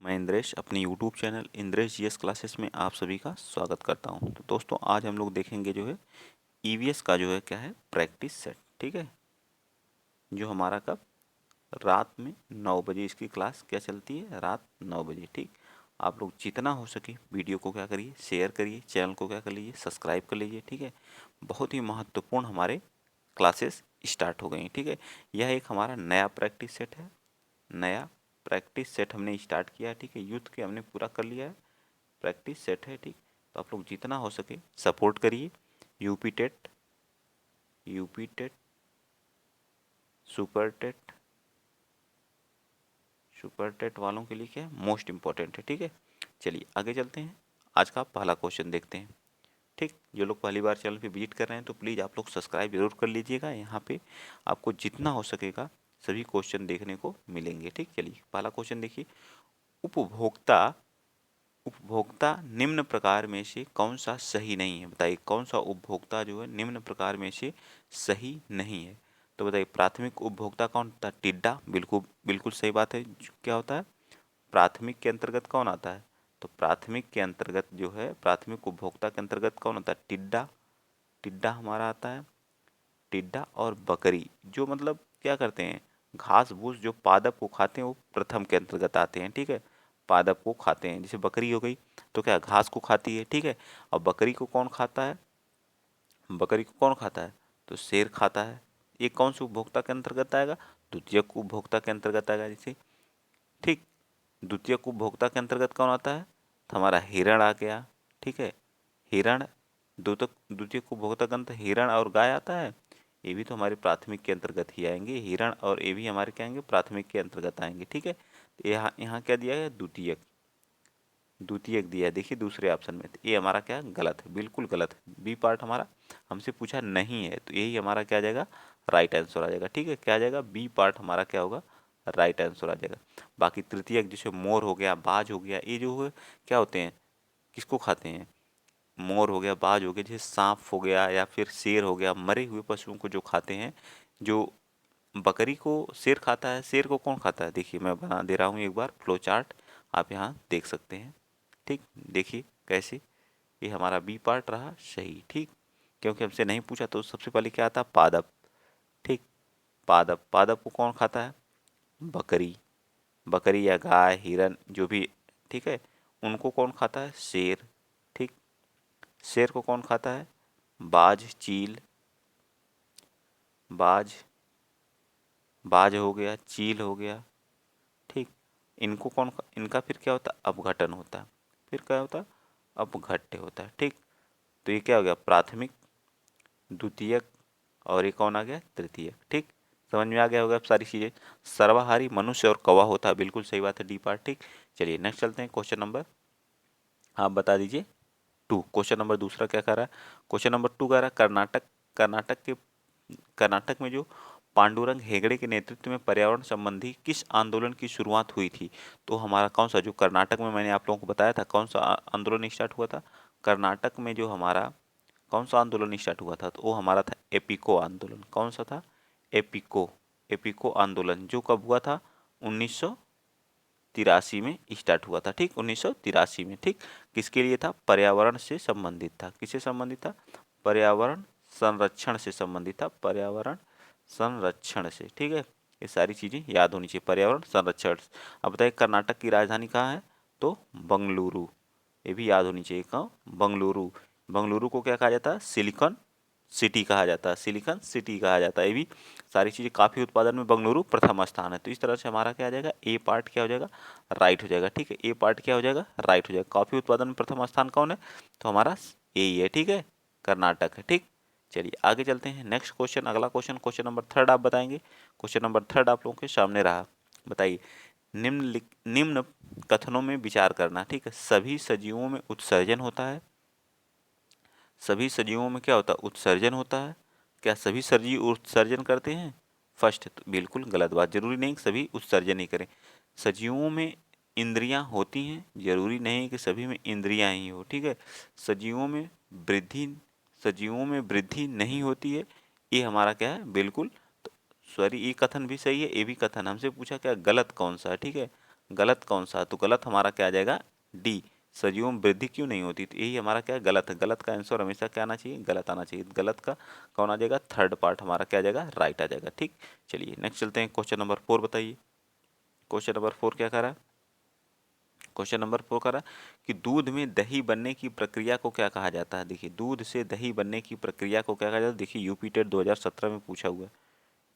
मैं इंद्रेश अपने YouTube channel Indresh GS classes में आप सभी का स्वागत करता हूं। तो दोस्तों आज हम लोग देखेंगे जो है ईवीएस का जो है क्या है प्रैक्टिस सेट। ठीक है, जो हमारा कब रात में 9 बजे इसकी क्लास क्या चलती है, रात 9 बजे। ठीक, आप लोग जितना हो सके वीडियो को क्या करिए, शेयर करिए, चैनल को क्या कर लीजिए, सब्सक्राइब कर लीजिए। ठीक है, बहुत ही महत्वपूर्ण हमारे क्लासेस स्टार्ट हो गई। ठीक है, यह एक हमारा नया प्रैक्टिस सेट है, नया प्रैक्टिस सेट हमने स्टार्ट किया है। ठीक है, यूथ के हमने पूरा कर लिया है, प्रैक्टिस सेट है। ठीक, तो आप लोग जितना हो सके सपोर्ट करिए। UP TET, UP TET, super TET, super TET वालों के लिए क्या है मोस्ट इम्पॉर्टेंट है। ठीक है, चलिए आगे चलते हैं। आज का पहला क्वेश्चन देखते हैं। ठीक, जो लोग पहली बार चैनल पे विजिट कर रहे हैं तो प्लीज़ आप लोग सब्सक्राइब जरूर कर लीजिएगा। यहाँ पे आपको जितना हो सकेगा सभी क्वेश्चन देखने को मिलेंगे। ठीक, चलिए पहला क्वेश्चन देखिए। उपभोक्ता उपभोक्ता निम्न प्रकार में से कौन सा सही नहीं है? बताइए कौन सा उपभोक्ता जो है निम्न प्रकार में से सही नहीं है। तो बताइए प्राथमिक उपभोक्ता कौन होता है? टिड्डा। बिल्कुल बिल्कुल सही बात है। क्या होता है प्राथमिक के अंतर्गत कौन आता है? तो प्राथमिक के अंतर्गत जो है प्राथमिक उपभोक्ता के अंतर्गत कौन होता है? टिड्डा। टिड्डा हमारा आता है। टिड्डा और बकरी जो मतलब क्या करते हैं, घास भूस जो पादप को खाते हैं वो प्रथम के अंतर्गत आते हैं। ठीक है, पादप को खाते हैं। जैसे बकरी हो गई तो क्या घास को खाती है। ठीक है, और बकरी को कौन खाता है? बकरी को कौन खाता है? तो शेर खाता है। ये कौन से उपभोक्ता के अंतर्गत आएगा? द्वितीयक उपभोक्ता के अंतर्गत आएगा। जैसे ठीक, द्वितीयक उपभोक्ता के अंतर्गत कौन आता है? तो हमारा हिरण आ गया। ठीक है, हिरण द्वितीयक उपभोक्ता के अंतर्गत हिरण और गाय आता है। ये भी तो हमारे प्राथमिक के अंतर्गत ही आएंगे। हिरण और ये भी हमारे क्या आएंगे? प्राथमिक के अंतर्गत आएंगे। ठीक है, तो यहाँ यहाँ क्या दिया है? द्वितीयक। द्वितीयक दिया है देखिए दूसरे ऑप्शन में। तो ये हमारा क्या गलत है, बिल्कुल गलत है। बी पार्ट हमारा हमसे पूछा नहीं है तो यही हमारा क्या आ जाएगा? राइट आंसर आ जाएगा। ठीक है, क्या आ जाएगा? बी पार्ट हमारा क्या होगा? राइट आंसर आ जाएगा। बाकी तृतीयक जैसे मोर हो गया, बाज हो गया, ये जो है क्या होते हैं, किसको खाते हैं? मोर हो गया, बाज हो गया, जैसे सांप हो गया या फिर शेर हो गया, मरे हुए पशुओं को जो खाते हैं। जो बकरी को शेर खाता है, शेर को कौन खाता है? देखिए मैं बना दे रहा हूँ एक बार फ्लो चार्ट, आप यहाँ देख सकते हैं। ठीक, देखिए कैसे ये हमारा बी पार्ट रहा सही। ठीक, क्योंकि हमसे नहीं पूछा तो सबसे पहले क्या आता? पादप। ठीक, पादप, पादप को कौन खाता है? बकरी। बकरी या गाय, हिरन जो भी, ठीक है, उनको कौन खाता है? शेर। ठीक, शेर को कौन खाता है? बाज, चील, बाज, बाज हो गया, चील हो गया। ठीक, इनको कौन इनका फिर क्या होता है? अपघटन होता है। फिर क्या होता है? अपघट्य होता है। ठीक, तो ये क्या हो गया? प्राथमिक, द्वितीयक और ये कौन आ गया? तृतीयक। ठीक, समझ में आ गया होगा अब सारी चीज़ें। सर्वाहारी मनुष्य और कौवा होता है, बिल्कुल सही बात है, डी पार्ट। ठीक, चलिए नेक्स्ट चलते हैं। क्वेश्चन नंबर आप बता दीजिए 2। क्वेश्चन नंबर दूसरा क्या कर रहा है? क्वेश्चन नंबर 2 कह रहा है कर्नाटक में जो पांडुरंग हेगड़े के नेतृत्व में पर्यावरण संबंधी किस आंदोलन की शुरुआत हुई थी? तो हमारा कौन सा जो कर्नाटक में मैंने आप लोगों को बताया था कौन सा आंदोलन स्टार्ट हुआ था? कर्नाटक में जो हमारा कौन सा आंदोलन स्टार्ट हुआ था? तो वो हमारा था एपिको आंदोलन। कौन सा था? एपिको। एपिको आंदोलन जो कब हुआ था? 1983 में स्टार्ट हुआ था। ठीक, 1983 में। ठीक, किसके लिए था? पर्यावरण से संबंधित था। किससे संबंधित था? पर्यावरण संरक्षण से संबंधित था। पर्यावरण संरक्षण से। ठीक है, ये सारी चीज़ें याद होनी चाहिए, पर्यावरण संरक्षण। अब बताइए कर्नाटक की राजधानी कहाँ है? तो बंगलुरु। ये भी याद होनी चाहिए, कहाँ? बंगलुरु। बंगलुरु को क्या कहा जाता है? सिलिकॉन सिटी कहा जाता है। सिलिकॉन सिटी कहा जाता है। ये भी सारी चीज़ें, काफ़ी उत्पादन में बंगलुरु प्रथम स्थान है। तो इस तरह से हमारा क्या आ जाएगा? ए पार्ट क्या हो जाएगा? राइट हो जाएगा। ठीक है, ए पार्ट क्या हो जाएगा? राइट हो जाएगा। काफ़ी उत्पादन में प्रथम स्थान कौन है? तो हमारा यही है। ठीक है, कर्नाटक है। ठीक, चलिए आगे चलते हैं। नेक्स्ट क्वेश्चन, अगला क्वेश्चन, क्वेश्चन नंबर 3 आप बताएंगे। क्वेश्चन नंबर 3 आप लोगों के सामने रहा। बताइए निम्न कथनों में विचार करना। ठीक है, सभी सजीवों में उत्सर्जन होता है। सभी सजीवों में क्या होता है? उत्सर्जन होता है। क्या सभी सजीव उत्सर्जन करते हैं? फर्स्ट तो बिल्कुल गलत बात। जरूरी नहीं कि सभी उत्सर्जन ही करें। सजीवों में इंद्रियां होती हैं, जरूरी नहीं कि सभी में इंद्रियां ही हो। ठीक है, सजीवों में वृद्धि सजीवों में वृद्धि नहीं होती है। ये हमारा क्या है? बिल्कुल, तो सॉरी, ये कथन भी सही है, ये भी कथन। हमसे पूछा क्या गलत कौन सा है? ठीक है, गलत कौन सा, तो गलत हमारा क्या आ जाएगा डी, सजीवों में वृद्धि क्यों नहीं होती, तो यही हमारा क्या गलत है। गलत का आंसर हमेशा क्या आना चाहिए, गलत आना चाहिए। गलत का कौन आ जाएगा, थर्ड पार्ट हमारा क्या आ जाएगा, राइट आ जाएगा। ठीक, चलिए नेक्स्ट चलते हैं। क्वेश्चन नंबर 4 बताइए। क्वेश्चन नंबर 4 क्या कर रहा है, क्वेश्चन नंबर 4 कह रहा है कि दूध में दही बनने की प्रक्रिया को क्या कहा जाता है। देखिए दूध से दही बनने की प्रक्रिया को क्या कहा जाता है। देखिए यूपी टेट 2017 में पूछा हुआ है,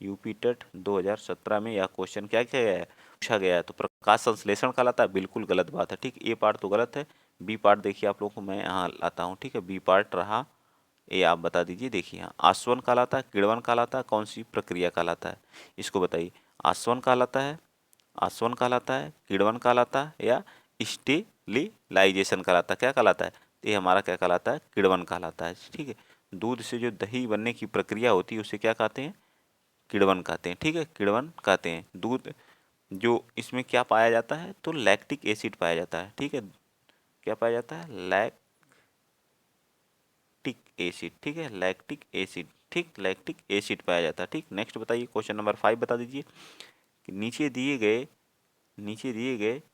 यूपी टेट 2017 में यह क्वेश्चन क्या किया गया है, पूछा गया है। तो प्रकाश संश्लेषण कहलाता है, बिल्कुल गलत बात है। ठीक, ए पार्ट तो गलत है, बी पार्ट देखिए आप लोगों को मैं यहाँ लाता हूँ। ठीक है, बी पार्ट रहा, ए आप बता दीजिए। देखिए यहाँ आसवन कहलाता है, किण्वन कहलाता है, कौन सी प्रक्रिया कहलाता है, इसको बताइए। आसवन कहलाता है, आसवन कहलाता है, किण्वन कहलाता है, या स्टेरिलाइजेशन कहलाता है, क्या कहलाता है, ये हमारा क्या कहलाता है, किण्वन कहलाता है। ठीक है, दूध से जो दही बनने की प्रक्रिया होती है उसे क्या कहते हैं, किण्वन कहते हैं। ठीक है, किण्वन कहते हैं। दूध जो इसमें क्या पाया जाता है, तो लैक्टिक एसिड पाया जाता है। ठीक है, क्या पाया जाता है, लैक्टिक एसिड। ठीक है, लैक्टिक एसिड, ठीक लैक्टिक एसिड पाया जाता है। ठीक, नेक्स्ट बताइए क्वेश्चन नंबर 5 बता दीजिए कि नीचे दिए गए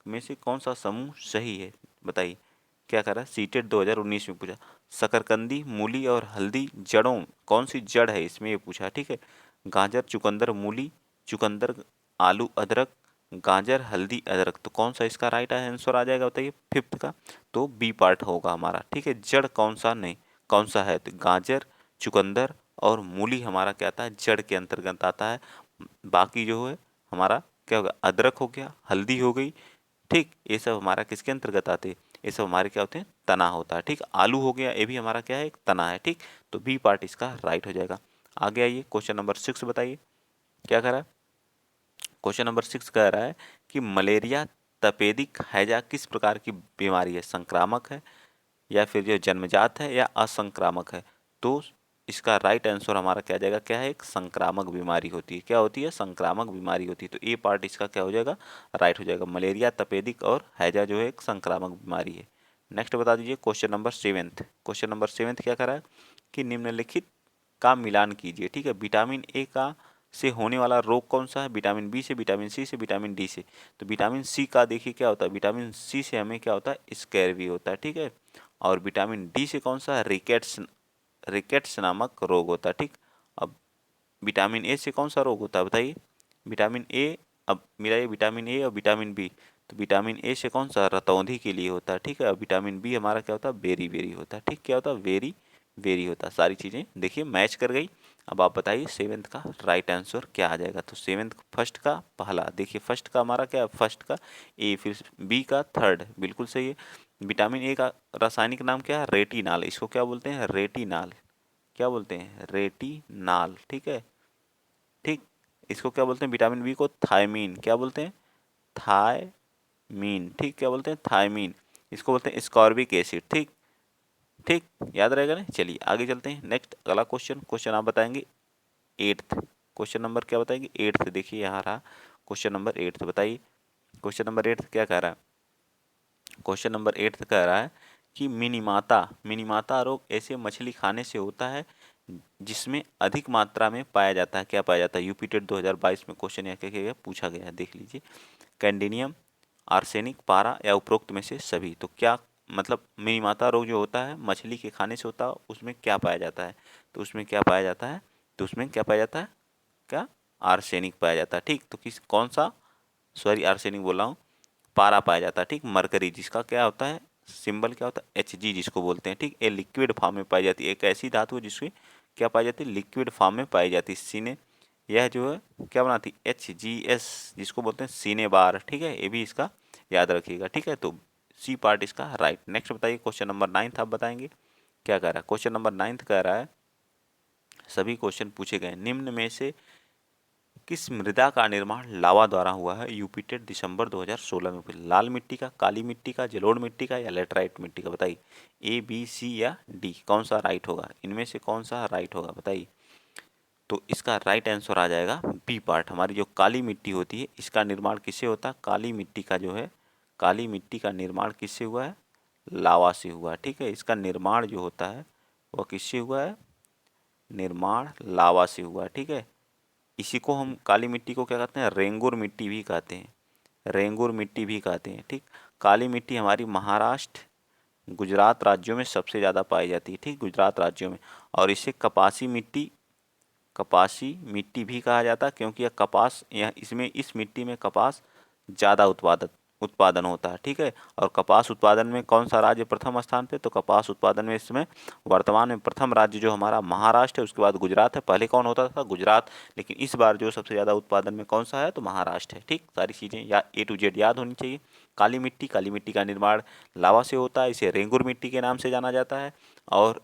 में से कौन सा समूह सही है, बताइए। क्या करा, सीटेट 2019 में पूछा, शकरकंदी, मूली और हल्दी जड़ों, कौन सी जड़ है इसमें ये पूछा। ठीक है, गाजर, चुकंदर, मूली, चुकंदर, आलू, अदरक, गाजर, हल्दी, अदरक, तो कौन सा इसका राइट आंसर आ जाएगा बताइए, फिफ्थ का, तो बी पार्ट होगा हमारा। ठीक है, जड़ कौन सा नहीं, कौन सा है, तो गाजर, चुकंदर और मूली हमारा क्या आता है, जड़ के अंतर्गत आता है। बाकी जो है हमारा क्या होगा, अदरक हो गया, हल्दी हो गई, ठीक, ये सब हमारा किसके अंतर्गत आते हैं, ये सब हमारे क्या होते हैं, तना होता है। ठीक, आलू हो गया, ये भी हमारा क्या है, एक तना है। ठीक, तो बी पार्ट इसका राइट हो जाएगा। आगे आइए क्वेश्चन नंबर 6 बताइए, क्या कह रहा है। क्वेश्चन नंबर 6 कह रहा है कि मलेरिया तपेदिक हैजा किस प्रकार की बीमारी है, संक्रामक है या फिर जो जन्मजात है या असंक्रामक है। तो इसका राइट आंसर हमारा क्या जाएगा, क्या है, एक संक्रामक बीमारी होती है। क्या होती है, संक्रामक बीमारी होती है। तो ए पार्ट इसका क्या हो जाएगा, राइट हो जाएगा। मलेरिया तपेदिक और हैजा जो है एक संक्रामक बीमारी है। नेक्स्ट बता दीजिए क्वेश्चन नंबर 7। क्वेश्चन नंबर 7 क्या कह रहा है कि निम्नलिखित का मिलान कीजिए। ठीक है, विटामिन ए का से होने वाला रोग कौन सा है, विटामिन बी से, विटामिन सी से, विटामिन डी से। तो विटामिन सी का देखिए क्या होता है, विटामिन सी से हमें क्या होता है, स्कैर्वी होता है। ठीक है, और विटामिन डी से कौन सा, रिकेट्स, रिकेट्स नामक रोग होता है। ठीक, अब विटामिन ए से कौन सा रोग होता है बताइए, विटामिन ए, अब मिलाइए विटामिन ए और विटामिन बी, तो विटामिन ए से कौन सा, रतौंधी के लिए होता है। ठीक है, विटामिन बी हमारा क्या होता है, बेरी बेरी होता है। ठीक, क्या होता है, वेरी वेरी होता है। सारी चीज़ें देखिए मैच कर गई। अब आप बताइए सेवेंथ का राइट आंसर क्या आ जाएगा। तो सेवेंथ फर्स्ट का पहला, देखिए फर्स्ट का हमारा क्या है, फर्स्ट का ए, फिर बी का थर्ड, बिल्कुल सही है। विटामिन ए का रासायनिक नाम क्या है, रेटिनाल, इसको क्या बोलते हैं, रेटिनाल, क्या बोलते हैं, रेटिनाल। ठीक है, ठीक, इसको क्या बोलते हैं, विटामिन बी को थायमीन, क्या बोलते हैं, थायमीन। ठीक, क्या बोलते हैं, थायमीन, इसको बोलते हैं स्कॉर्बिक एसिड। ठीक, ठीक, याद रहेगा ना। चलिए आगे चलते हैं। नेक्स्ट अगला क्वेश्चन, क्वेश्चन आप बताएंगे 8th, क्वेश्चन नंबर क्या बताएंगे, 8th। देखिए यहाँ रहा क्वेश्चन नंबर 8th, बताइए क्वेश्चन नंबर 8th क्या कह रहा है। क्वेश्चन नंबर 8th कह रहा है कि मिनीमाता रोग ऐसे मछली खाने से होता है जिसमें अधिक मात्रा में पाया जाता है, क्या पाया जाता है। यूपी टेट 2022 में क्वेश्चन यह क्या पूछा गया है, देख लीजिए। कैंडिनियम, आर्सेनिक, पारा या उपरोक्त में से सभी। तो क्या मतलब मिनीमाता रोग जो होता है मछली के खाने से होता है, उसमें क्या पाया जाता है, तो उसमें क्या पाया जाता है, तो उसमें क्या पाया जाता है, क्या, आर्सेनिक पाया जाता है। ठीक, तो किस कौन सा, सॉरी आर्सेनिक बोल रहा हूँ, पारा पाया जाता है। ठीक, मरकरी जिसका क्या होता है, सिंबल क्या होता है, Hg जिसको बोलते हैं। ठीक, ये लिक्विड फॉर्म में पाई जाती है, एक ऐसी धातु है जिसकी क्या पाई जाती है, लिक्विड फॉर्म में पाई जाती है। सीने, यह जो है क्या बनाती है, HgS जिसको बोलते हैं सीने बार। ठीक है, ये भी इसका याद रखिएगा। ठीक है, तो सी पार्ट इसका राइट। नेक्स्ट बताइए क्वेश्चन नंबर 9 आप बताएंगे क्या कह रहा है। क्वेश्चन नंबर 9 कह रहा है सभी क्वेश्चन पूछे गए निम्न में से किस मृदा का निर्माण लावा द्वारा हुआ है। यूपी टेट दिसंबर 2016 में पूछा। लाल मिट्टी का, काली मिट्टी का, जलोढ़ मिट्टी का या लेटराइट मिट्टी का, बताइए। ए, बी, सी या डी, कौन सा राइट होगा, इनमें से कौन सा राइट होगा बताइए। तो इसका राइट आंसर आ जाएगा बी पार्ट। हमारी जो काली मिट्टी होती है इसका निर्माण किससे होता है, काली मिट्टी का जो है, काली मिट्टी का निर्माण किससे हुआ है, लावा से हुआ है। ठीक है, इसका निर्माण जो होता है वह किससे हुआ है, निर्माण लावा से हुआ है। ठीक है, इसी को हम काली मिट्टी को क्या कहते हैं, रेंगुर मिट्टी भी कहते हैं। रेंगुर मिट्टी भी कहते हैं। ठीक, काली मिट्टी हमारी महाराष्ट्र, गुजरात राज्यों में सबसे ज़्यादा पाई जाती है। ठीक, गुजरात राज्यों में। और इसे कपासी मिट्टी भी कहा जाता है, क्योंकि यह कपास, यह इसमें इस मिट्टी में कपास ज़्यादा उत्पादन होता है। ठीक है, और कपास उत्पादन में कौन सा राज्य प्रथम स्थान पे? तो कपास उत्पादन में इसमें वर्तमान में प्रथम राज्य जो हमारा महाराष्ट्र है, उसके बाद गुजरात है। पहले कौन होता था? गुजरात। लेकिन इस बार जो सबसे ज़्यादा उत्पादन में कौन सा है? तो महाराष्ट्र है। ठीक, सारी चीज़ें या A to Z याद होनी चाहिए। काली मिट्टी का निर्माण लावा से होता है, इसे रेंगुर मिट्टी के नाम से जाना जाता है। और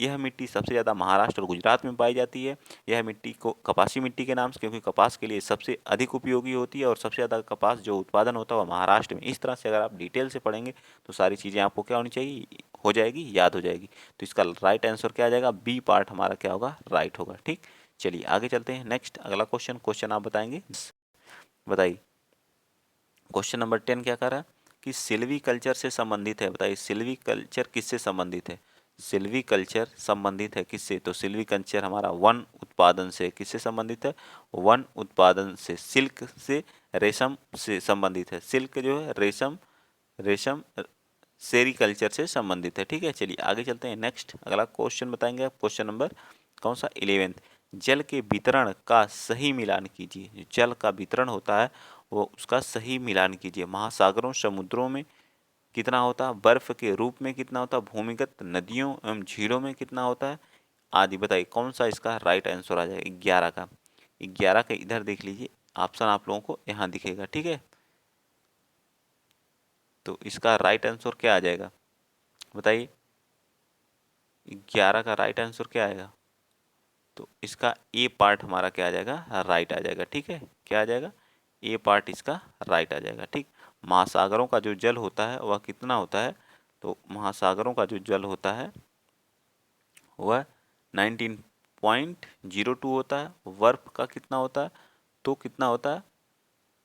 यह मिट्टी सबसे ज़्यादा महाराष्ट्र और गुजरात में पाई जाती है। यह मिट्टी को कपासी मिट्टी के नाम से, क्योंकि कपास के लिए सबसे अधिक उपयोगी होती है और सबसे ज़्यादा कपास जो उत्पादन होता है वह महाराष्ट्र में। इस तरह से अगर आप डिटेल से पढ़ेंगे तो सारी चीज़ें आपको क्या होनी चाहिए? हो जाएगी, याद हो जाएगी। तो इसका राइट आंसर क्या आ जाएगा? बी पार्ट हमारा क्या होगा? राइट होगा। ठीक, चलिए आगे चलते हैं। नेक्स्ट अगला क्वेश्चन आप बताएंगे। बताइए क्वेश्चन नंबर 10 क्या कर रहा है कि सिल्वी कल्चर से संबंधित है। बताइए सिल्वी कल्चर किससे संबंधित है? सिल्वी कल्चर संबंधित है किससे? तो सिल्वी कल्चर हमारा वन उत्पादन से। किससे संबंधित है? वन उत्पादन से। सिल्क से, रेशम से संबंधित है। सिल्क जो है रेशम सेरीकल्चर से संबंधित है। ठीक है, चलिए आगे चलते हैं। नेक्स्ट अगला क्वेश्चन बताएंगे आप। क्वेश्चन नंबर कौन सा? 11। जल के वितरण का सही मिलान कीजिए। जो जल का वितरण होता है वो उसका सही मिलान कीजिए। महासागरों, समुद्रों में कितना होता है? बर्फ के रूप में कितना होता है? भूमिगत नदियों एवं झीलों में कितना होता है? आदि। बताइए कौन सा इसका राइट आंसर आ जाएगा? 11 का। 11 का इधर देख लीजिए, ऑप्शन आप लोगों को यहाँ दिखेगा। ठीक है, तो इसका राइट आंसर क्या आ जाएगा? बताइए 11 का राइट आंसर क्या आएगा? तो इसका ए पार्ट हमारा क्या आ जाएगा? राइट आ जाएगा। ठीक है, क्या आ जाएगा? ए पार्ट इसका राइट आ जाएगा। ठीक, महासागरों का जो जल होता है वह कितना होता है? तो महासागरों का जो जल होता है वह 19.02 होता है। बर्फ का कितना होता है? तो कितना होता है?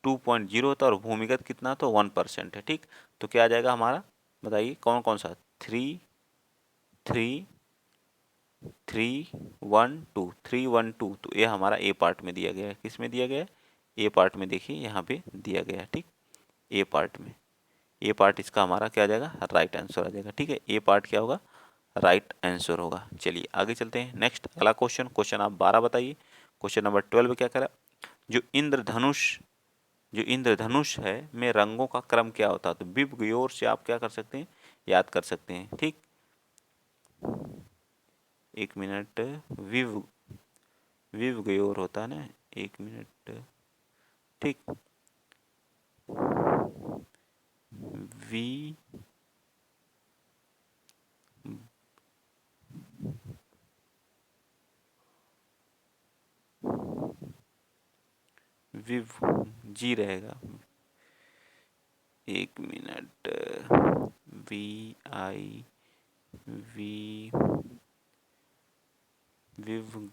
2.0 होता है। और भूमिगत कितना? तो 1% है। ठीक, तो क्या आ जाएगा हमारा? बताइए कौन कौन सा? 3.1.2 तो ये हमारा ए पार्ट में दिया गया है। किस में दिया गया है? ए पार्ट में। देखिए यहाँ पे दिया गया है। ठीक, ए पार्ट में। ए पार्ट इसका हमारा क्या आ जाएगा? राइट आंसर आ जाएगा। ठीक है, ए पार्ट क्या होगा? राइट आंसर होगा। चलिए आगे चलते हैं। नेक्स्ट अगला क्वेश्चन आप 12 बताइए। क्वेश्चन नंबर 12 क्या करा? जो इंद्रधनुष है में रंगों का क्रम क्या होता है? तो विव गयोर से आप क्या कर सकते हैं? याद कर सकते हैं। ठीक, एक मिनट। विव विव गयोर होता है ना, एक मिनट। ठीक, वी विव जी रहेगा। एक मिनट। We view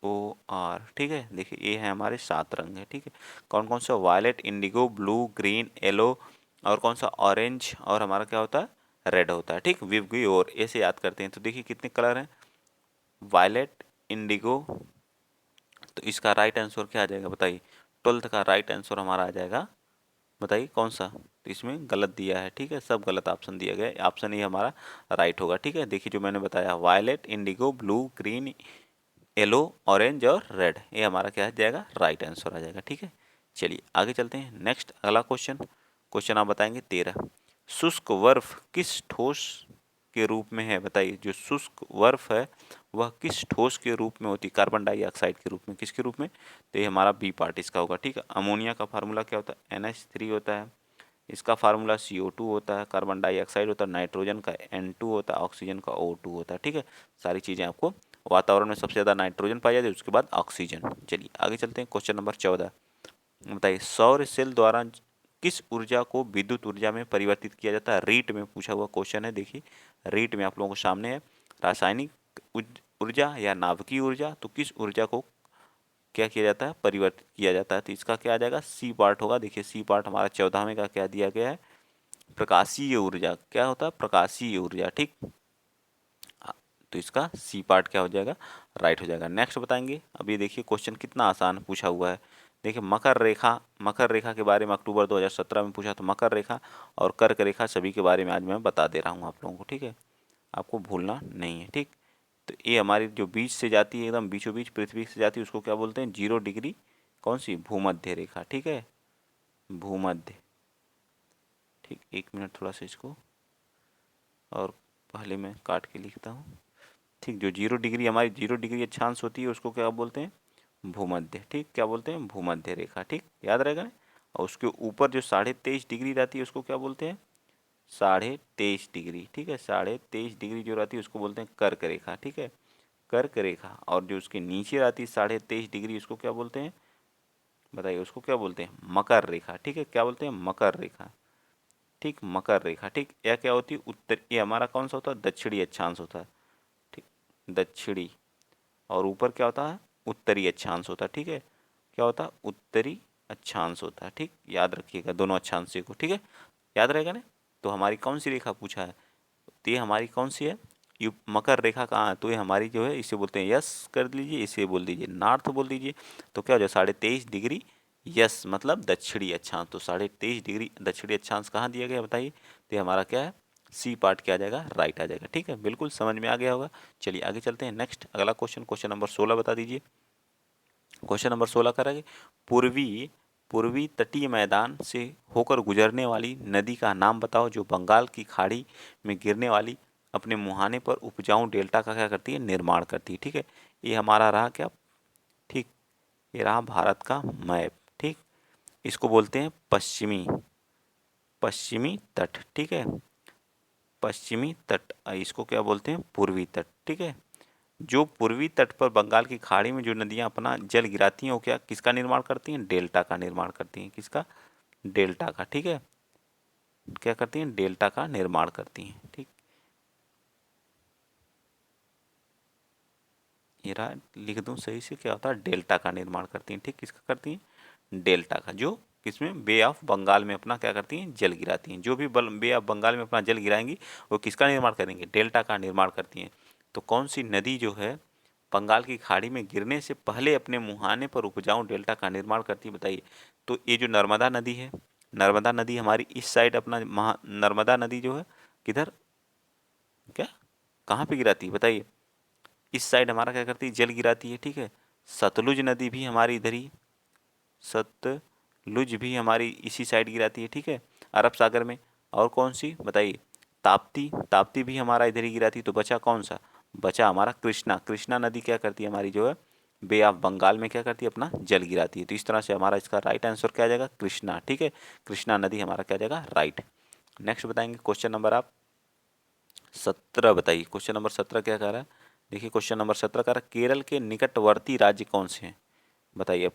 YOR। ठीक है, देखिए ये है हमारे 7 रंग है। ठीक है, कौन कौन सा? Violet, indigo, blue, green, yellow और कौन सा? ऑरेंज। और हमारा क्या होता है? रेड होता है। ठीक, विव गयोर ऐसे याद करते हैं। तो देखिए कितने कलर हैं? Violet, indigo. तो इसका राइट आंसर क्या आ जाएगा? बताइए 12th का राइट आंसर हमारा आ जाएगा। बताइए कौन सा? तो इसमें गलत दिया है। ठीक है, सब गलत ऑप्शन दिया गया है। ऑप्शन ये हमारा राइट होगा। ठीक है, देखिए जो मैंने बताया, violet, indigo, blue, green, yellow, orange और रेड, ये हमारा क्या आ जाएगा? राइट आंसर आ जाएगा। ठीक है, चलिए आगे चलते हैं। नेक्स्ट अगला क्वेश्चन आप बताएंगे 13। शुष्क बर्फ किस ठोस के रूप में है? बताइए जो शुष्क बर्फ है वह किस ठोस के रूप में होती है? कार्बन डाइऑक्साइड के रूप में। किसके रूप में? तो ये हमारा बी पार्ट इसका होगा। ठीक है, अमोनिया का फार्मूला क्या होता है? NH3 होता है। इसका फार्मूला CO2 होता है। कार्बन डाइऑक्साइड होता है, नाइट्रोजन का N2 होता है, ऑक्सीजन का O2 होता है। ठीक है, सारी चीज़ें आपको, वातावरण में सबसे ज़्यादा नाइट्रोजन पाई जाती है, उसके बाद ऑक्सीजन। चलिए आगे चलते हैं। क्वेश्चन नंबर 14 बताइए सौर सेल द्वारा किस ऊर्जा को विद्युत ऊर्जा में परिवर्तित किया जाता है? रीट में पूछा हुआ क्वेश्चन है। देखिए रीट में आप लोगों को सामने है, रासायनिक ऊर्जा या नाभिकीय ऊर्जा। तो किस ऊर्जा को क्या किया जाता है? परिवर्तित किया जाता है। तो इसका क्या आ जाएगा? सी पार्ट होगा। देखिए सी पार्ट हमारा 14वें का क्या दिया गया है? प्रकाशीय ऊर्जा। क्या होता है? प्रकाशीय ऊर्जा। ठीक, तो इसका सी पार्ट क्या हो जाएगा? राइट हो जाएगा। नेक्स्ट बताएंगे। अब ये देखिए क्वेश्चन कितना आसान पूछा हुआ है। देखिए मकर रेखा के बारे में अक्टूबर 2017 में पूछा, तो मकर रेखा और कर्क रेखा सभी के बारे में आज मैं बता दे रहा हूँ आप लोगों को, ठीक है, आपको भूलना नहीं है, ठीक। तो ये हमारी जो बीच से जाती है, एकदम बीचों बीच पृथ्वी से जाती है, उसको क्या बोलते हैं, 0 डिग्री, कौन सी, भूमध्य रेखा, ठीक है, भूमध्य, ठीक। 1 मिनट थोड़ा सा इसको और पहले मैं काट के लिखता हूँ, ठीक। जो 0 डिग्री हमारी 0 डिग्री अक्षांश होती है उसको क्या बोलते हैं, भूमध्य, ठीक, क्या बोलते हैं, भूमध्य रेखा, ठीक, याद रहेगा ना। और उसके ऊपर जो 23.5 डिग्री रहती है उसको क्या बोलते हैं, 23.5 डिग्री, ठीक है, 23.5 डिग्री जो रहती है उसको बोलते हैं कर्क रेखा, ठीक है, कर्क रेखा। और जो उसके नीचे रहती है 23.5 डिग्री, उसको क्या बोलते हैं, बताइए, उसको क्या बोलते हैं, मकर रेखा, ठीक है, क्या बोलते हैं, मकर रेखा, ठीक, मकर रेखा, ठीक। यह क्या होती है, उत्तर, ये हमारा कौन सा होता है, दक्षिणी अक्षांश होता है, ठीक, दक्षिणी। और ऊपर क्या होता है, उत्तरी अक्षांश होता है, ठीक है, क्या होता है, उत्तरी अक्षांश होता है, ठीक, याद रखिएगा दोनों अक्षांश को, ठीक है, याद रहेगा ना। तो हमारी कौन सी रेखा पूछा है, तो ये हमारी कौन सी है, ये मकर रेखा कहाँ है, तो ये हमारी जो है, इसे बोलते हैं यस कर दीजिए, इसे बोल दीजिए नॉर्थ बोल दीजिए। तो क्या हो जाए, 23.5 डिग्री यस मतलब दक्षिणी अक्षांश। तो 23.5 डिग्री दक्षिणी अक्षांश कहाँ दिया गया बताइए, तो ये हमारा क्या है, सी पार्ट क्या आ जाएगा, राइट आ जाएगा, ठीक है, बिल्कुल समझ में आ गया होगा। चलिए आगे चलते हैं, नेक्स्ट अगला क्वेश्चन, क्वेश्चन नंबर 16 बता दीजिए। क्वेश्चन नंबर 16 करेंगे, पूर्वी पूर्वी तटीय मैदान से होकर गुजरने वाली नदी का नाम बताओ जो बंगाल की खाड़ी में गिरने वाली अपने मुहाने पर उपजाऊ डेल्टा का क्या करती है, निर्माण करती है, ठीक है। ये हमारा रहा क्या, ठीक, ये रहा भारत का मैप, ठीक। इसको बोलते हैं पश्चिमी पश्चिमी तट, ठीक है, पश्चिमी तट। इसको क्या बोलते हैं, पूर्वी तट, ठीक है। जो पूर्वी तट पर बंगाल की खाड़ी में जो नदियां अपना जल गिराती हैं वो क्या, किसका निर्माण करती हैं, डेल्टा का निर्माण करती हैं, किसका, डेल्टा का, ठीक है, क्या करती हैं, डेल्टा का निर्माण करती हैं, ठीक। ये रहा, लिख दूं सही से, क्या होता है, डेल्टा का निर्माण करती हैं, ठीक, किसका करती हैं, डेल्टा का, जो किसमें, बे ऑफ बंगाल में अपना क्या करती हैं, जल गिराती हैं। जो भी बे ऑफ बंगाल में अपना जल गिराएंगी वो किसका निर्माण करेंगे, डेल्टा का निर्माण करती हैं। तो कौन सी नदी जो है बंगाल की खाड़ी में गिरने से पहले अपने मुहाने पर उपजाऊ डेल्टा का निर्माण करती है, बताइए। तो ये जो नर्मदा नदी है, नर्मदा नदी हमारी इस साइड अपना नर्मदा नदी जो है किधर, क्या, कहाँ पे गिराती है बताइए, इस साइड हमारा क्या करती है, जल गिराती है, ठीक है। सतलुज नदी भी हमारी इधर ही, सतलुज भी हमारी इसी साइड गिराती है, ठीक है, अरब सागर में। और कौन सी बताइए, ताप्ती, ताप्ती भी हमारा इधर ही गिराती है। तो बचा कौन सा, बचा हमारा कृष्णा। कृष्णा नदी क्या करती है हमारी जो है, बे ऑफ बंगाल में क्या करती है, अपना जल गिराती है। तो इस तरह से हमारा इसका राइट आंसर क्या आ जाएगा, कृष्णा, ठीक है, कृष्णा नदी हमारा क्या आ जाएगा, राइट। नेक्स्ट बताएंगे क्वेश्चन नंबर आप 17 बताइए। क्वेश्चन नंबर 17 क्या कह रहा है, देखिए क्वेश्चन नंबर 17 कह रहा है, केरल के निकटवर्ती राज्य कौन से हैं, बताइए।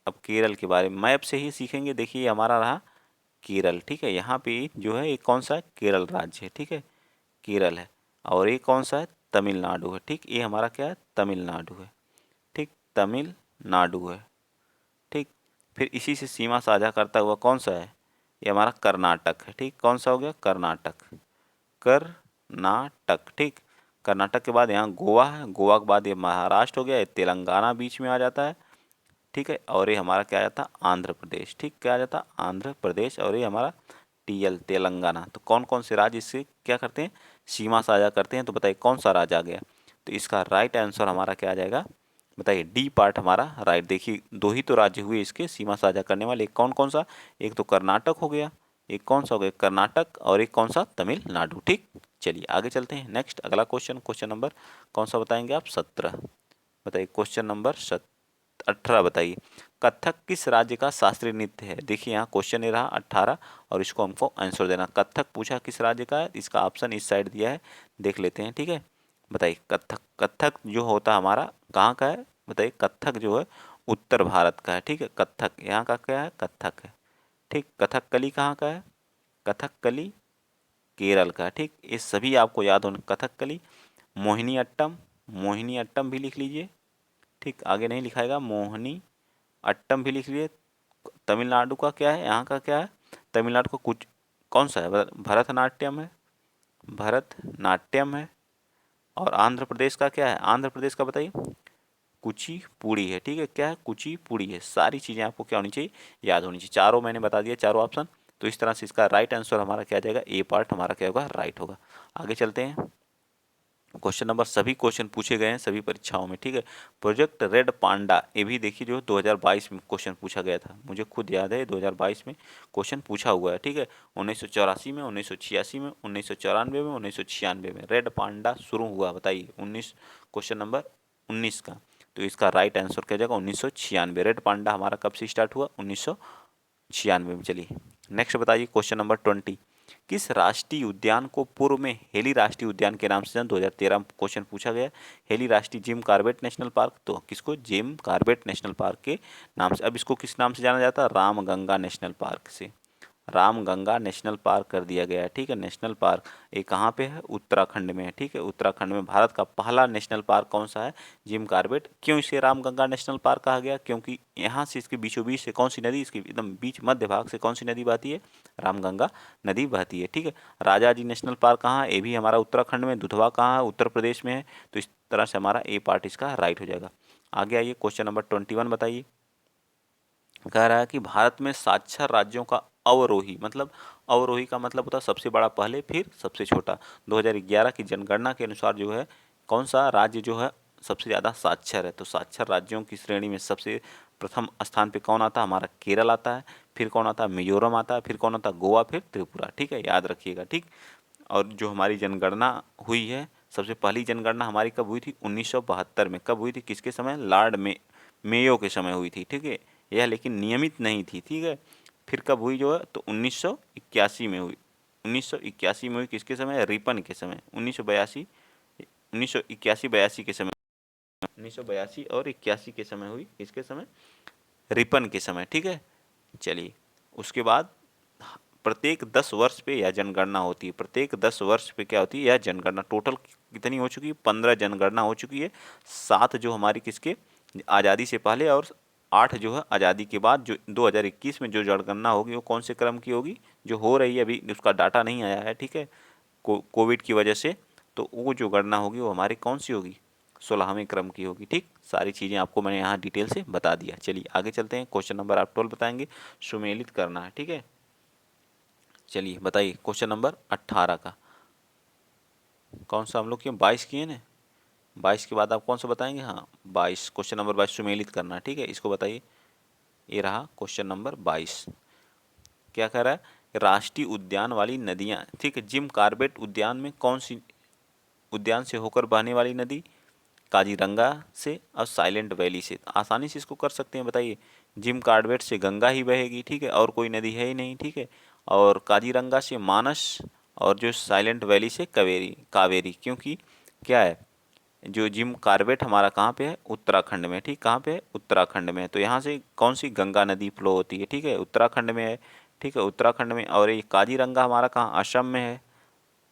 अब केरल के बारे में मैप से ही सीखेंगे। देखिए ये हमारा रहा केरल, ठीक है, यहाँ पे जो है एक कौन सा है, केरल राज्य है, ठीक है, केरल है। और एक कौन सा है, तमिलनाडु है, ठीक, ये हमारा क्या है, तमिलनाडु है, ठीक, तमिलनाडु है, ठीक। फिर इसी से सीमा साझा करता हुआ कौन सा है, ये हमारा कर्नाटक है, ठीक, कौन सा हो गया, कर्नाटक, कर्नाटक, ठीक। कर्नाटक के बाद यहाँ गोवा है, गोवा के बाद ये महाराष्ट्र हो गया, ये तेलंगाना बीच में आ जाता है, ठीक है। और ये हमारा क्या आ जाता है, आंध्र प्रदेश, ठीक, क्या आ जाता है, आंध्र प्रदेश। और ये हमारा टीएल, तेलंगाना। तो कौन कौन से राज्य इससे क्या करते हैं, सीमा साझा करते हैं, तो बताइए कौन सा राज्य आ गया। तो इसका राइट आंसर हमारा क्या आ जाएगा, बताइए, डी पार्ट हमारा राइट। देखिए दो ही तो राज्य हुए इसके सीमा साझा करने वाले, एक कौन कौन सा, एक तो कर्नाटक हो गया, एक कौन सा हो गया, कर्नाटक, और एक कौन सा, तमिलनाडु, ठीक। चलिए आगे चलते हैं, नेक्स्ट अगला क्वेश्चन, क्वेश्चन नंबर कौन सा बताएंगे आप, 17 बताइए। क्वेश्चन नंबर 18 बताइए, कथक किस राज्य का शास्त्रीय नृत्य है। देखिए यहाँ क्वेश्चन ये रहा 18 और इसको हमको आंसर देना। कथक पूछा किस राज्य का है, इसका ऑप्शन इस साइड दिया है, देख लेते हैं, ठीक है। बताइए कथक, कथक जो होता है हमारा कहाँ का है, बताइए, कथक जो है उत्तर भारत का है, ठीक है। कथक यहाँ का क्या है, कथक है, ठीक। कथकली कहाँ का है, कथकली केरल का, ठीक। ये सभी आपको याद होना, कथकली, मोहिनी अट्टम, मोहिनी अट्टम भी लिख लीजिए, ठीक, आगे नहीं लिखाएगा, मोहिनी अट्टम भी लिख लिए। तमिलनाडु का क्या है, यहाँ का क्या है, तमिलनाडु का कुछ कौन सा है, भरतनाट्यम है, भरतनाट्यम है। और आंध्र प्रदेश का क्या है, आंध्र प्रदेश का बताइए, कुचिपुड़ी है, ठीक है। क्या है? कुचिपुड़ी है। सारी चीज़ें आपको क्या होनी चाहिए? याद होनी चाहिए। चारों मैंने बता दिया, चारों ऑप्शन। तो इस तरह से इसका राइट आंसर हमारा क्या जाएगा? ए पार्ट हमारा क्या होगा? राइट होगा। आगे चलते हैं। क्वेश्चन नंबर, सभी क्वेश्चन पूछे गए हैं सभी परीक्षाओं में, ठीक है। प्रोजेक्ट रेड पांडा, ये भी देखिए जो 2022 में क्वेश्चन पूछा गया था, मुझे खुद याद है 2022 में क्वेश्चन पूछा हुआ है, ठीक है। 1984 में, 1986 में, 1994 में, 1996 में रेड पांडा शुरू हुआ, बताइए 19, क्वेश्चन नंबर 19 का। तो इसका राइट आंसर क्या जाएगा? 1996। रेड पांडा हमारा कब से स्टार्ट हुआ? 1996 में। चलिए नेक्स्ट बताइए, क्वेश्चन नंबर 20। किस राष्ट्रीय उद्यान को पूर्व में हेली राष्ट्रीय उद्यान के नाम से 2013 क्वेश्चन पूछा गया? हेली राष्ट्रीय जिम कॉर्बेट नेशनल पार्क, तो किसको? जिम कॉर्बेट नेशनल पार्क के नाम से। अब इसको किस नाम से जाना जाता है? रामगंगा नेशनल पार्क से। रामगंगा नेशनल पार्क कर दिया गया है, ठीक है। नेशनल पार्क ये कहाँ पे है? उत्तराखंड में है, ठीक है। उत्तराखंड में भारत का पहला नेशनल पार्क कौन सा है? Jim Corbett. क्यों इसे रामगंगा नेशनल पार्क कहा गया? क्योंकि यहाँ से इसके बीचों बीच से कौन सी नदी, इसके एकदम बीच मध्य भाग से कौन सी नदी बहती है? रामगंगा नदी बहती है, ठीक है। राजाजी नेशनल पार्क कहाँ है? ये भी हमारा उत्तराखंड में। दुधवा कहाँ है? उत्तर प्रदेश में है। तो इस तरह से हमारा ए पार्ट इसका राइट हो जाएगा। आगे आइए, क्वेश्चन नंबर 21 बताइए। कह रहा है कि भारत में साक्षर राज्यों का अवरोही, मतलब अवरोही का मतलब होता है सबसे बड़ा पहले फिर सबसे छोटा। 2011 की जनगणना के अनुसार जो है कौन सा राज्य जो है सबसे ज़्यादा साक्षर है? तो साक्षर राज्यों की श्रेणी में सबसे प्रथम स्थान पे कौन आता है? हमारा केरल आता है। फिर कौन आता है? मिजोरम आता है। फिर कौन आता है? गोवा। फिर त्रिपुरा, ठीक है। याद रखिएगा, ठीक। और जो हमारी जनगणना हुई है, सबसे पहली जनगणना हमारी कब हुई थी? 1972 में। कब हुई थी? किसके समय? लॉर्ड मेयो के समय हुई थी, ठीक है। यह लेकिन नियमित नहीं थी, ठीक है। फिर कब हुई जो है? तो 1981 में हुई। 1981 में हुई, किसके समय? रिपन के समय। 1982, 1981-82 के समय, 1982 और 81 के समय हुई। किसके समय? रिपन के समय, ठीक है। चलिए उसके बाद प्रत्येक 10 वर्ष पे यह जनगणना होती है। प्रत्येक 10 वर्ष पे क्या होती है? यह जनगणना। टोटल कितनी हो चुकी है? 15 जनगणना हो चुकी है। 7 जो हमारी किसके? आज़ादी से पहले, और 8 जो है आज़ादी के बाद। जो 2021 में जो जनगणना होगी वो कौन से क्रम की होगी? जो हो रही है अभी, उसका डाटा नहीं आया है, ठीक है, कोविड की वजह से। तो वो जो गणना होगी वो हमारी कौन सी होगी? 16वें क्रम की होगी, ठीक। सारी चीज़ें आपको मैंने यहाँ डिटेल से बता दिया। चलिए आगे चलते हैं। क्वेश्चन नंबर आप 12 बताएंगे, सुमेलित करना है, ठीक है। चलिए बताइए, क्वेश्चन नंबर 18 का कौन सा हम लोग किए? 22 किए ना। 22 के बाद आप कौन सा बताएंगे? हाँ 22, क्वेश्चन नंबर 22 सुमेलित करना है, ठीक है। इसको बताइए। ये रहा क्वेश्चन नंबर 22। क्या कह रहा है? राष्ट्रीय उद्यान वाली नदियाँ, ठीक है। जिम कॉर्बेट उद्यान में कौन सी उद्यान से होकर बहने वाली नदी? काजीरंगा से और साइलेंट वैली से। आसानी से इसको कर सकते हैं, बताइए। जिम कॉर्बेट से गंगा ही बहेगी, ठीक है, और कोई नदी है ही नहीं, ठीक है। और काजीरंगा से मानस, और जो साइलेंट वैली से कावेरी। क्योंकि क्या है, जो जिम कॉर्बेट हमारा कहाँ पे है? उत्तराखंड में, ठीक। कहाँ पे है? उत्तराखंड में है। तो यहाँ से कौन सी गंगा नदी फ्लो होती है? ठीक है, उत्तराखंड में है, ठीक है, उत्तराखंड में। और ये काजीरंगा हमारा कहाँ? असम में है।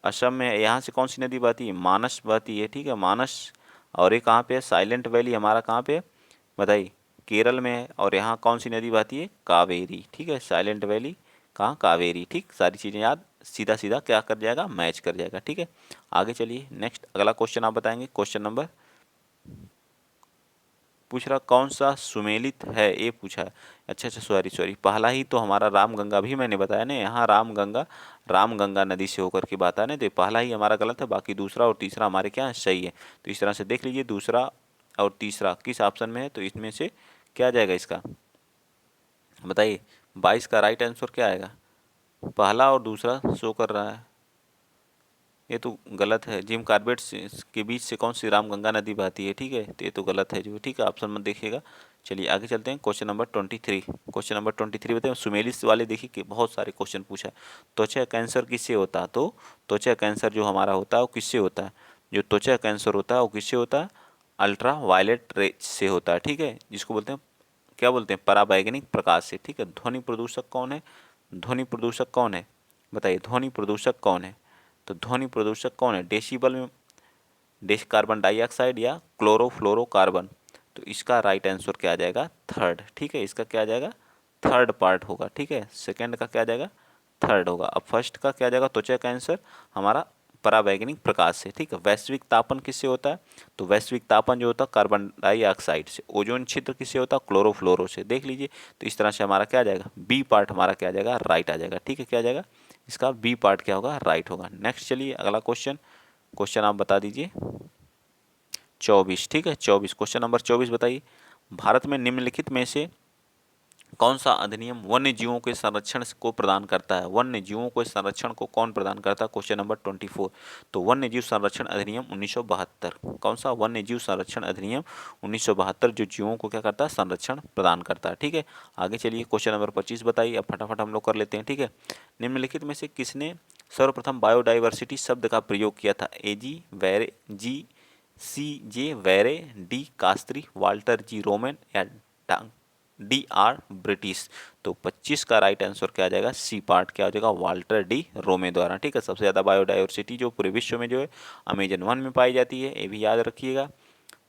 असम में है। यहाँ से कौन सी नदी बहती है? मानस बहती है, ठीक है, मानस। और ये कहाँ पे है? साइलेंट वैली हमारा कहाँ पे है? बताइए। केरल में है। और यहाँ कौन सी नदी बहती है? कावेरी, ठीक है। साइलेंट वैली कहाँ? कावेरी, ठीक। सारी चीज़ें याद, सीधा सीधा क्या कर जाएगा? मैच कर जाएगा, ठीक है। आगे चलिए, नेक्स्ट अगला क्वेश्चन आप बताएंगे। क्वेश्चन नंबर पूछ रहा कौन सा सुमेलित है, ये पूछा है। अच्छा अच्छा, सॉरी, पहला ही तो हमारा रामगंगा भी मैंने बताया ना। यहाँ रामगंगा नदी से होकर के बात है ना। तो पहला ही हमारा गलत है, बाकी दूसरा और तीसरा हमारे क्या है? सही है। तो इस तरह से देख लीजिए, दूसरा और तीसरा किस ऑप्शन में है? तो इसमें से क्या जाएगा इसका? बताइए। 22 का राइट आंसर क्या आएगा? पहला और दूसरा शो कर रहा है, ये तो गलत है। जिम कॉर्बेट के बीच से कौन सी रामगंगा नदी बहती है, ठीक है। तो ये तो गलत है जो, ठीक है, ऑप्शन मत देखिएगा। चलिए आगे चलते हैं। Question number 23। क्वेश्चन नंबर 23 बताइए। सुमेलित वाले देखिए कि बहुत सारे क्वेश्चन पूछा है। त्वचा कैंसर किससे होता है? तो त्वचा कैंसर जो हमारा होता है वो किससे होता है? जो त्वचा कैंसर होता है वो किससे होता है? अल्ट्रा वायलेट रे से होता है, ठीक है। जिसको बोलते हैं, क्या बोलते हैं? पराबैंगनी प्रकाश से, ठीक है। ध्वनि प्रदूषक कौन है? ध्वनि प्रदूषक कौन है? बताइए, ध्वनि प्रदूषक कौन है? तो ध्वनि प्रदूषक कौन है? डेसिबल में कार्बन डाइऑक्साइड या क्लोरोफ्लोरोकार्बन। तो इसका राइट आंसर क्या आ जाएगा? थर्ड, ठीक है। इसका क्या आ जाएगा? थर्ड पार्ट होगा, ठीक है। सेकंड का क्या आ जाएगा? थर्ड होगा। अब फर्स्ट का क्या आ जाएगा? त्वचा कैंसर हमारा परावैंगनिक प्रकाश से। ठीक है, वैश्विक तापन किससे होता है? तो वैश्विक तापन जो होता है कार्बन डाइऑक्साइड से। ओजोन छिद्र किससे होता है? क्लोरोफ्लोरो से। देख लीजिए, तो इस तरह से हमारा क्या आ जाएगा? बी पार्ट हमारा क्या आ जाएगा? राइट आ जाएगा। ठीक है, क्या आ जाएगा? इसका बी पार्ट क्या होगा? राइट होगा। नेक्स्ट चलिए अगला क्वेश्चन, क्वेश्चन आप बता दीजिए 24। ठीक है, 24 क्वेश्चन नंबर 24 बताइए, भारत में निम्नलिखित में से कौन सा अधिनियम वन्य जीवों के संरक्षण को प्रदान करता है? वन्य जीवों के संरक्षण को कौन प्रदान करता है? Question number 24। तो वन्य जीव संरक्षण अधिनियम 1972। कौन सा? वन्य जीव संरक्षण अधिनियम 1972 जो जीवों को क्या करता है? संरक्षण प्रदान करता है। ठीक है, आगे चलिए क्वेश्चन नंबर 25 बताइए। अब फटाफट हम लोग कर लेते हैं। ठीक है, निम्नलिखित में से किसने सर्वप्रथम बायोडाइवर्सिटी शब्द का प्रयोग किया था? एजी वेरे, जी सी जे वेरे, डी कास्त्री, वाल्टर जी रोमन या डी आर ब्रिटिश। तो 25 का राइट आंसर क्या आ जाएगा? सी पार्ट क्या हो जाएगा? वाल्टर डी रोमे द्वारा। ठीक है, सबसे ज़्यादा बायोडाइवर्सिटी जो पूरे विश्व में जो है अमेजन वन में पाई जाती है, ये भी याद रखिएगा।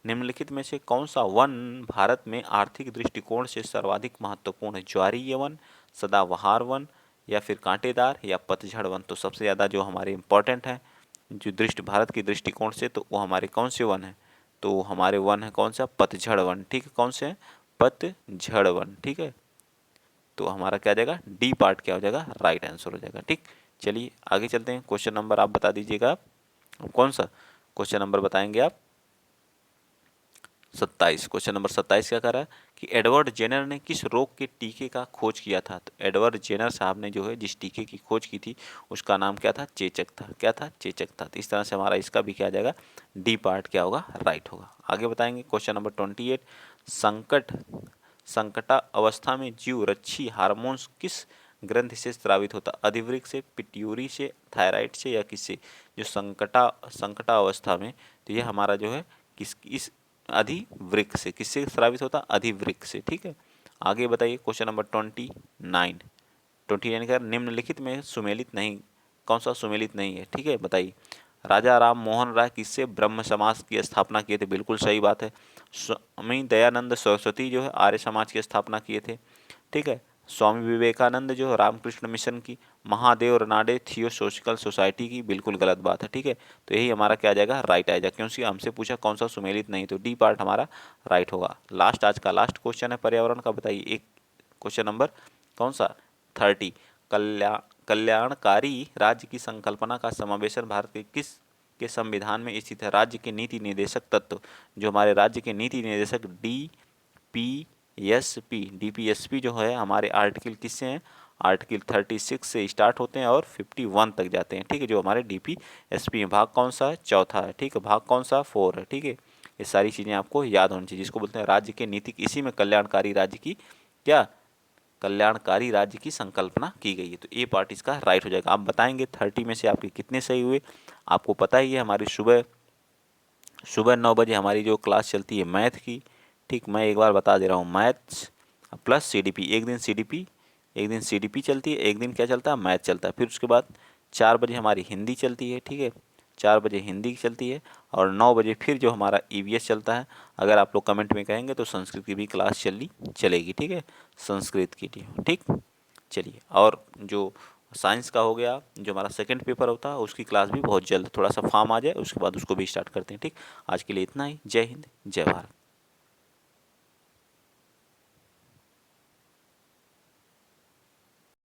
निम्नलिखित में से कौन सा वन भारत में आर्थिक दृष्टिकोण से सर्वाधिक महत्वपूर्ण है? ज्वारीय वन, सदाबहार वन, या फिर कांटेदार, या पतझड़ वन? तो सबसे ज़्यादा जो हमारे इम्पोर्टेंट है जो भारत की दृष्टिकोण से, तो वो हमारे कौन से वन है? तो हमारे वन है कौन सा? पतझड़ वन। ठीक है, कौन से है? पतझड़ वन। ठीक है, तो हमारा क्या आ जाएगा? डी पार्ट क्या हो जाएगा? राइट आंसर हो जाएगा। ठीक, चलिए आगे चलते हैं। क्वेश्चन नंबर आप बता दीजिएगा, कौन सा क्वेश्चन नंबर बताएंगे आप? 27। क्वेश्चन नंबर 27 क्या कर रहा है कि एडवर्ड जेनर ने किस रोग के टीके का खोज किया था? तो एडवर्ड जेनर साहब ने जो है जिस टीके की खोज की थी उसका नाम क्या था? चेचक था। क्या था? चेचक था। तो इस तरह से हमारा इसका भी क्या आ जाएगा? डी पार्ट क्या होगा? राइट होगा। आगे बताएंगे क्वेश्चन नंबर 28, संकटा अवस्था में जीव रक्षी हार्मोन्स किस ग्रंथि से स्रावित होता? अधिवृक्क से, पिट्यूरी से, थायराइड से, या किससे? जो संकटा अवस्था में, तो ये हमारा जो है इस अधिवृक्क से। किससे स्रावित होता? अधिवृक्क से। ठीक है, आगे बताइए क्वेश्चन नंबर 29 का निम्नलिखित में सुमेलित नहीं, कौन सा सुमेलित नहीं है? ठीक है, बताइए। राजा राम मोहन राय किससे ब्रह्म समाज की स्थापना किए थे? बिल्कुल सही बात है, स्वामी दयानंद सरस्वती जो है आर्य समाज की स्थापना किए थे। ठीक है, स्वामी विवेकानंद जो रामकृष्ण मिशन की, महादेव रनाडे थियोसोफिकल सोसाइटी की। बिल्कुल गलत बात है। ठीक है, तो यही हमारा क्या आ जाएगा? राइट आ जाएगा, क्योंकि हमसे पूछा कौन सा सुमेलित नहीं, तो डी पार्ट हमारा राइट होगा। लास्ट, आज का लास्ट क्वेश्चन है पर्यावरण का। बताइए एक क्वेश्चन नंबर कौन सा? 30, कल्याणकारी राज्य की संकल्पना का समावेशन भारत के किस के संविधान में स्थित है? राज्य के नीति निर्देशक तत्व, जो हमारे राज्य के नीति निर्देशक डीपीएसपी जो है हमारे आर्टिकल किससे हैं? आर्टिकल 36 से स्टार्ट होते हैं और 51 तक जाते हैं। ठीक है, जो हमारे डीपीएसपी है। भाग कौन सा है? चौथा है। ठीक है, भाग कौन सा? 4 है। ठीक है, ये सारी चीज़ें आपको याद होनी चाहिए, जिसको बोलते हैं राज्य के नीति। इसी में कल्याणकारी राज्य की क्या? कल्याणकारी राज्य की संकल्पना की गई है। तो ए पार्ट इसका राइट हो जाएगा। आप बताएंगे 30 में से आपके कितने सही हुए? आपको पता ही है हमारी सुबह 9 बजे हमारी जो क्लास चलती है मैथ की। ठीक, मैं एक बार बता दे रहा हूँ, मैथ्स प्लस सीडीपी। एक दिन सीडीपी चलती है, एक दिन क्या चलता है? मैथ चलता है। फिर उसके बाद 4 बजे हमारी हिंदी चलती है। ठीक है, 4 बजे हिंदी चलती है, और 9 बजे फिर जो हमारा ईवीएस चलता है। अगर आप लोग कमेंट में कहेंगे तो संस्कृत की भी क्लास चलेगी। ठीक है, संस्कृत की। ठीक, चलिए। और जो साइंस का हो गया, जो हमारा सेकंड पेपर होता है, उसकी क्लास भी बहुत जल्द, थोड़ा सा फॉर्म आ जाए उसके बाद उसको भी स्टार्ट करते हैं। ठीक, आज के लिए इतना ही। जय हिंद, जय भारत।